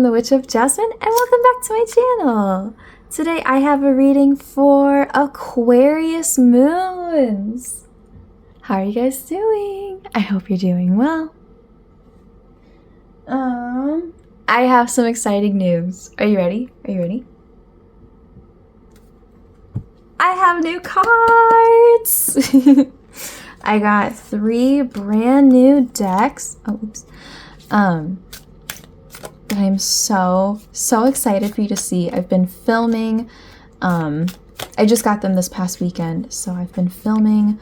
I'm the Witch of Jasmine, and welcome back to my channel. Today I have a reading for Aquarius moons. How are you guys doing? I hope you're doing well. I have some exciting news. Are you ready? Are you ready? I have new cards! I got 3 brand new decks. Oh, oops. I'm so excited for you to see. I've been filming. I just got them this past weekend, so I've been filming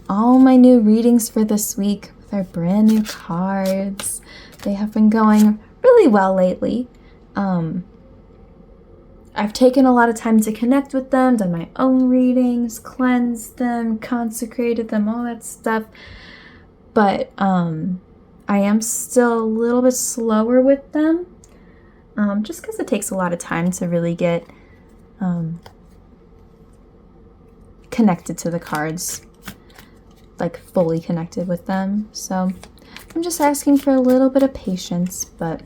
all my new readings for this week with our brand new cards. They have been going really well lately. I've taken a lot of time to connect with them, done my own readings, cleansed them, consecrated them, all that stuff. But I am still a little bit slower with them, just because it takes a lot of time to really get connected to the cards, like fully connected with them. So I'm just asking for a little bit of patience, but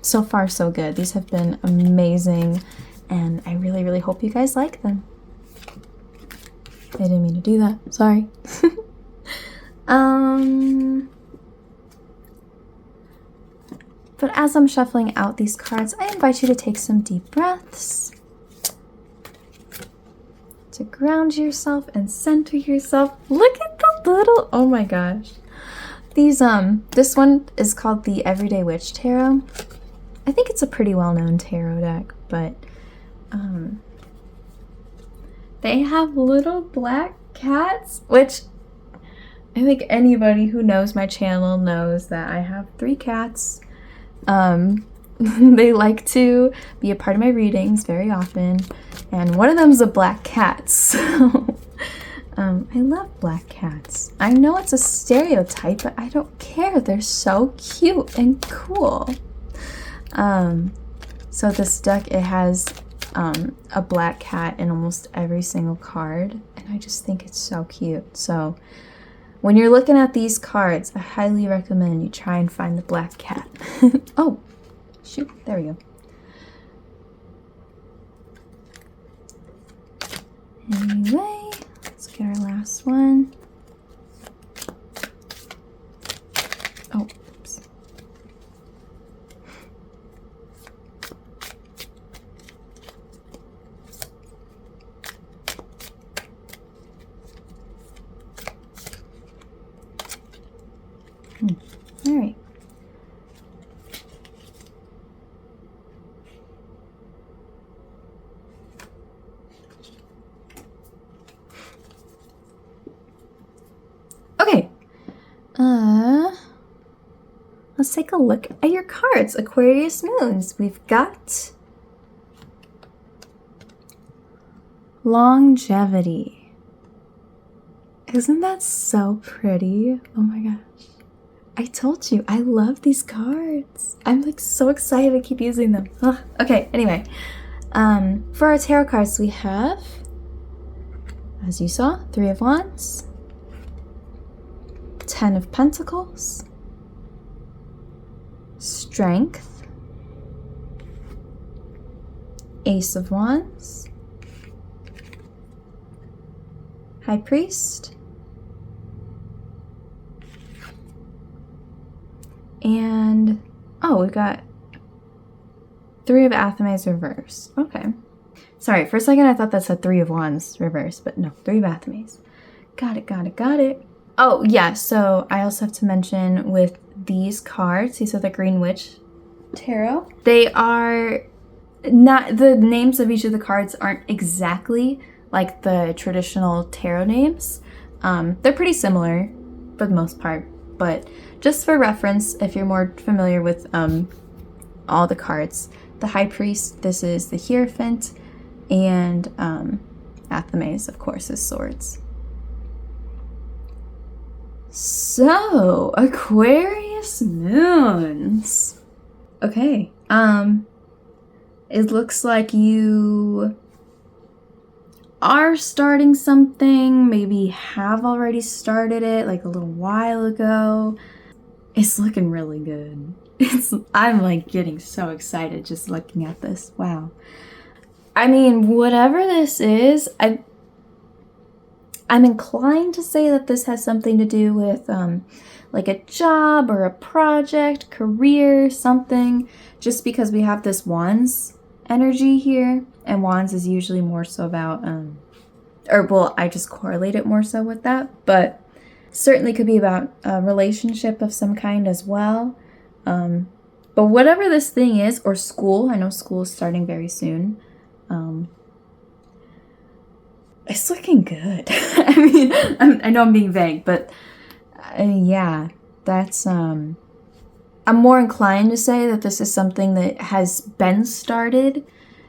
so far so good. These have been amazing, and I really hope you guys like them. I didn't mean to do that. Sorry. But as I'm shuffling out these cards, I invite you to take some deep breaths to ground yourself and center yourself. Look at the little, oh my gosh. These, this one is called the Everyday Witch Tarot. I think it's a pretty well-known tarot deck, but they have little black cats, which I think anybody who knows my channel knows that I have 3 cats. They like to be a part of my readings very often, and one of them is a black cat, so I love black cats. I know it's a stereotype, but I don't care. They're so cute and cool. So this deck, it has a black cat in almost every single card, and I just think it's so cute. So when you're looking at these cards, I highly recommend you try and find the black cat. Oh, shoot, there we go. Anyway, let's get our last one. Oh, oops. All right. Okay. Let's take a look at your cards, Aquarius moons. We've got longevity. Isn't that so pretty? Oh my gosh. I told you, I love these cards. I'm like so excited to keep using them. Ugh. Okay, anyway. For our tarot cards, we have, as you saw, 3 of Wands, 10 of Pentacles, Strength, Ace of Wands, High Priest, and, oh, we've got 3 of Athames reversed. Okay. Sorry, for a second I thought that said 3 of Wands reversed, but no, 3 of Athames. Got it. Oh, yeah, so I also have to mention with these cards, these are the Green Witch Tarot. They are not, the names of each of the cards aren't exactly like the traditional tarot names. They're pretty similar for the most part, but just for reference, if you're more familiar with all the cards, the High Priest, this is the Hierophant, and Athames, of course, is Swords. So, Aquarius moons. Okay, it looks like you are starting something, maybe have already started it like a little while ago. It's looking really good. I'm like getting so excited just looking at this. Wow. I mean, whatever this is, I'm inclined to say that this has something to do with like a job or a project, career, something, just because we have this wands energy here, and wands is usually more so about I just correlate it more so with that, but certainly could be about a relationship of some kind as well. But whatever this thing is, or school, I know school is starting very soon. It's looking good. I mean, I know I'm being vague, but yeah, that's, I'm more inclined to say that this is something that has been started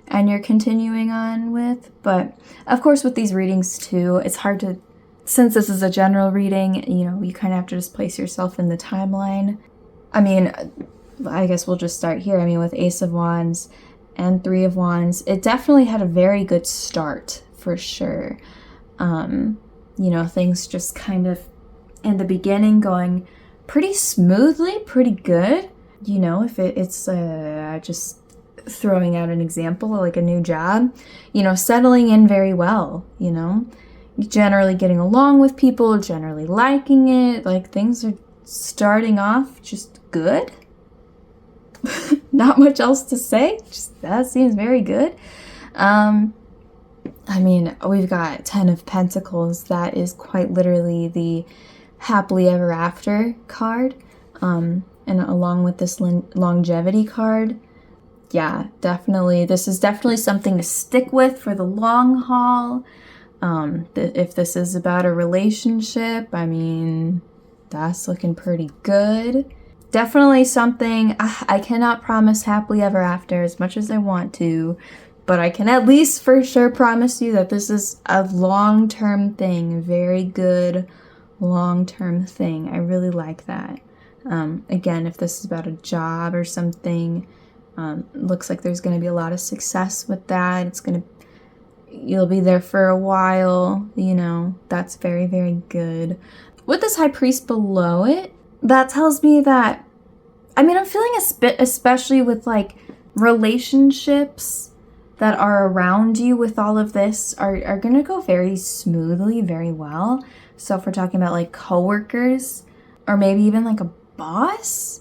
and you're continuing on with. But of course, with these readings too, it's hard to, since this is a general reading, you know, you kind of have to just place yourself in the timeline. I mean, I guess we'll just start here. I mean, with Ace of Wands and Three of Wands, it definitely had a very good start for sure. You know, things just kind of in the beginning going pretty smoothly, pretty good. You know, if it's just throwing out an example, like a new job, you know, settling in very well, you know, generally getting along with people, generally liking it, like things are starting off just good. Not much else to say, just that seems very good. I mean, we've got 10 of Pentacles. That is quite literally the happily ever after card. And along with this longevity card, yeah, definitely. This is definitely something to stick with for the long haul. If this is about a relationship, I mean, that's looking pretty good. Definitely something, I cannot promise happily ever after as much as I want to, but I can at least for sure promise you that this is a long-term thing, very good long-term thing. I really like that. Again, if this is about a job or something, looks like there's going to be a lot of success with that. You'll be there for a while, you know, that's very, very good. With this High Priest below it, that tells me that, I mean, I'm feeling a bit, especially with like relationships that are around you with all of this are going to go very smoothly, very well. So if we're talking about like coworkers or maybe even like a boss,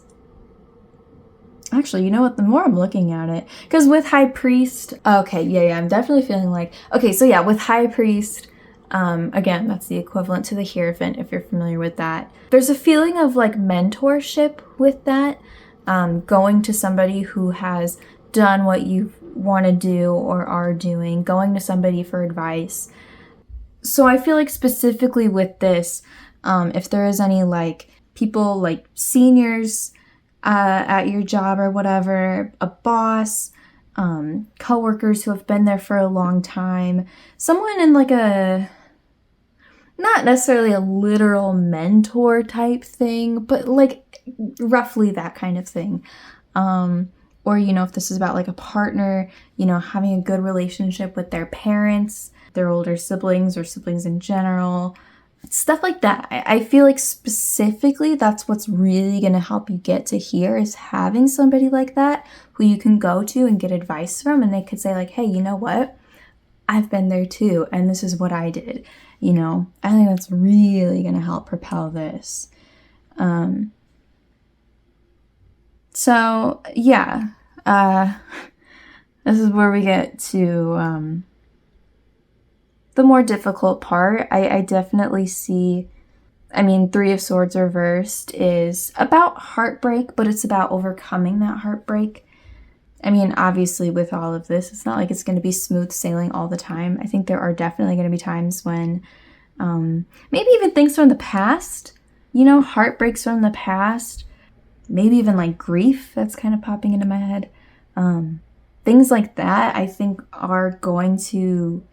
actually, you know what, the more I'm looking at it, because with High Priest, okay, yeah, I'm definitely feeling like, okay, so yeah, with High Priest, again, that's the equivalent to the Hierophant, if you're familiar with that. There's a feeling of like mentorship with that, going to somebody who has done what you want to do or are doing, going to somebody for advice. So I feel like specifically with this, if there is any like people like seniors at your job or whatever, a boss, coworkers who have been there for a long time, someone in like a, not necessarily a literal mentor type thing, but like roughly that kind of thing. Or, you know, if this is about like a partner, you know, having a good relationship with their parents, their older siblings or siblings in general, stuff like that. I feel like specifically that's what's really going to help you get to here, is having somebody like that who you can go to and get advice from, and they could say like, hey, you know what? I've been there too, and this is what I did. You know, I think that's really going to help propel this. So yeah, this is where we get to the more difficult part. I definitely see, I mean, Three of Swords reversed is about heartbreak, but it's about overcoming that heartbreak. I mean, obviously with all of this, it's not like it's going to be smooth sailing all the time. I think there are definitely going to be times when maybe even things from the past, you know, heartbreaks from the past, maybe even like grief that's kind of popping into my head. Things like that I think are going to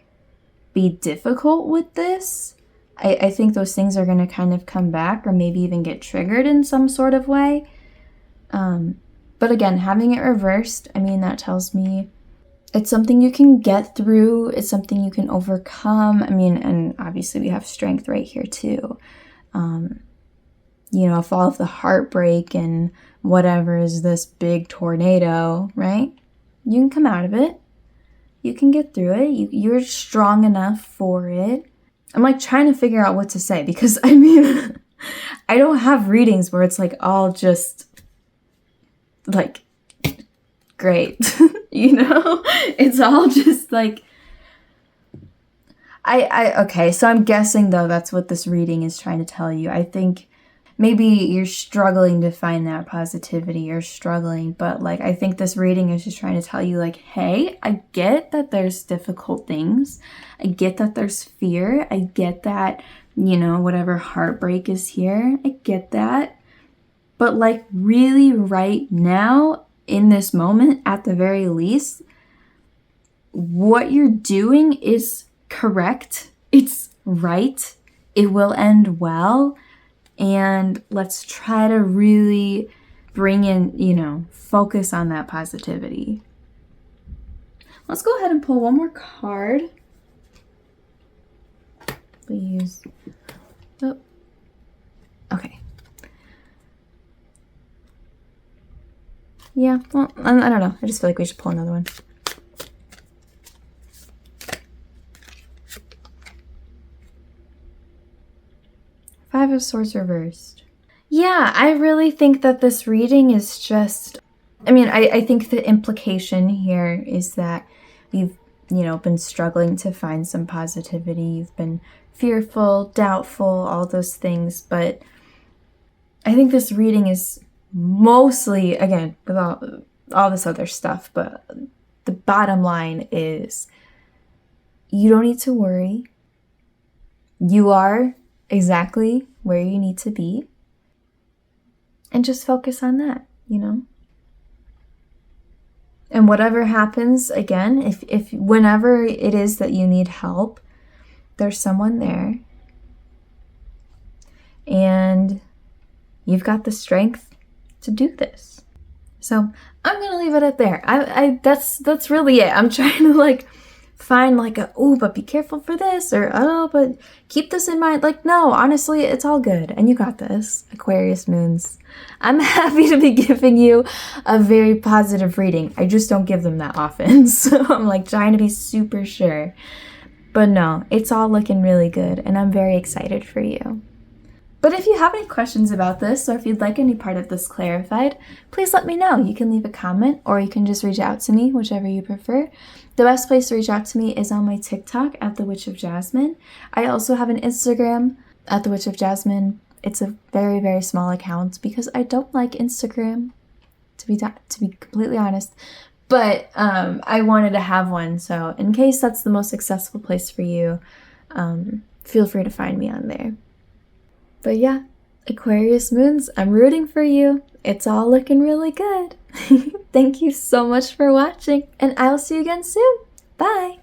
be difficult with this. I think those things are going to kind of come back or maybe even get triggered in some sort of way. But again, having it reversed, I mean, that tells me it's something you can get through. It's something you can overcome. I mean, and obviously we have strength right here too. you know, fall of the heartbreak and whatever is this big tornado, right? You can come out of it. You can get through it. You're strong enough for it. I'm like trying to figure out what to say because I mean, I don't have readings where it's like all just like great, you know? It's all just like, okay, so I'm guessing though that's what this reading is trying to tell you. I think maybe you're struggling to find that positivity, you're struggling, but like I think this reading is just trying to tell you like, hey, I get that there's difficult things. I get that there's fear. I get that, you know, whatever heartbreak is here. I get that. But like really right now, in this moment, at the very least, what you're doing is correct. It's right. It will end well. And let's try to really bring in, you know, focus on that positivity. Let's go ahead and pull one more card. Please. Oh. Okay. Yeah, well, I don't know. I just feel like we should pull another one. Five of Swords reversed. Yeah, I really think that this reading is just, I mean, I think the implication here is that you've, you know, been struggling to find some positivity. You've been fearful, doubtful, all those things. But I think this reading is mostly, again, with all this other stuff, but the bottom line is you don't need to worry. You are exactly where you need to be. And just focus on that, you know? And whatever happens, again, if whenever it is that you need help, there's someone there. And you've got the strength to do this. So I'm gonna leave it at there. That's really it. I'm trying to like find like but be careful for this, or but keep this in mind. Like, no, honestly, it's all good. And you got this, Aquarius moons. I'm happy to be giving you a very positive reading. I just don't give them that often. So I'm like trying to be super sure. But no, it's all looking really good. And I'm very excited for you. But if you have any questions about this, or if you'd like any part of this clarified, please let me know. You can leave a comment, or you can just reach out to me, whichever you prefer. The best place to reach out to me is on my TikTok at The Witch of Jasmine. I also have an Instagram at The Witch of Jasmine. It's a very, very small account because I don't like Instagram, to be completely honest. But I wanted to have one, so in case that's the most accessible place for you, feel free to find me on there. But yeah, Aquarius moons, I'm rooting for you. It's all looking really good. Thank you so much for watching, and I'll see you again soon. Bye!